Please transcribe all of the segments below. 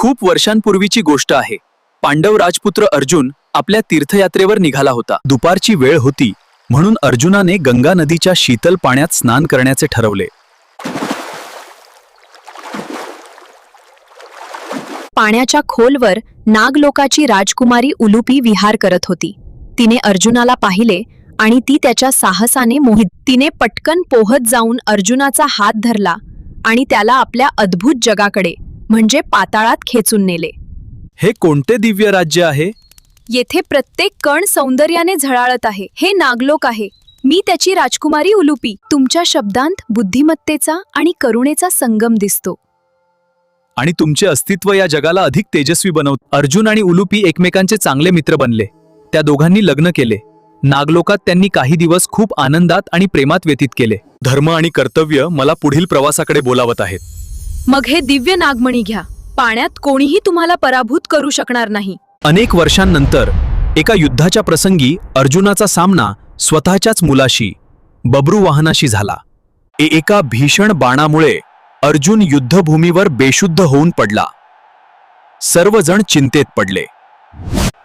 खूप वर्षांपूर्वीची गोष्ट आहे। पांडव राजपुत्र अर्जुन आपल्या तीर्थयात्रेवर निघाला होता। दुपारची वेळ होती म्हणून अर्जुनाने गंगा नदीच्या शीतल पाण्यात स्नान करण्याचे ठरवले। पाण्याच्या खोलवर नागलोकाची राजकुमारी उलुपी विहार करत होती। तिने अर्जुनाला पाहिले आणि ती त्याच्या साहसाने मोहित। तिने पटकन पोहत जाऊन अर्जुनाचा हात धरला आणि त्याला आपल्या अद्भुत जगाकडे म्हणजे पाताळात खेचून नेले। हे कोणते दिव्य राज्य आहे? येथे प्रत्येक कण सौंदर्याने झळाळत आहे। हे नागलोक आहे। मी त्याची राजकुमारी उलुपी। तुमच्या शब्दांत बुद्धिमत्तेचा आणि करुणेचा संगम दिसतो आणि तुमचे अस्तित्व या जगाला अधिक तेजस्वी बनवते। अर्जुन आणि उलुपी एकमेकांचे चांगले मित्र बनले। त्या दोघांनी लग्न केले। नागलोकात त्यांनी काही दिवस खूप आनंदात आणि प्रेमात व्यतीत केले। धर्म आणि कर्तव्य मला पुढील प्रवासाकडे बोलावत आहेत। मग हे दिव्य नागमणी घ्या। पाण्यात कोणीही तुम्हाला पराभूत करू शकणार नाही। अनेक वर्षांनंतर एका युद्धाच्या प्रसंगी अर्जुनाचा सामना स्वतःच्याच मुलाशी बब्रुवाहनाशी झाला। एका भीषण बाणामुळे अर्जुन युद्धभूमीवर बेशुद्ध होऊन पडला। सर्वजण चिंतेत पडले।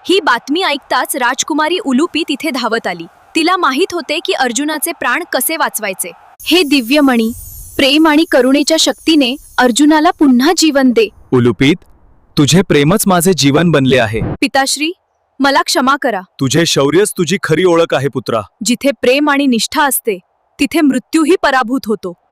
ही बातमी ऐकताच राजकुमारी उलुपी तिथे धावत आली। तिला माहित होते की अर्जुनाचे प्राण कसे वाचवायचे। हे दिव्यमणी प्रेम आणि करुणेच्या शक्तीने अर्जुनाला पुन्हा जीवन दे। उलुपीत, तुझे प्रेमच माझे जीवन बनले आहे। पिताश्री, मला क्षमा करा। तुझे शौर्यच तुझी खरी ओळख आहे पुत्रा। जिथे प्रेम आणि निष्ठा असते तिथे मृत्यूही पराभूत होतो।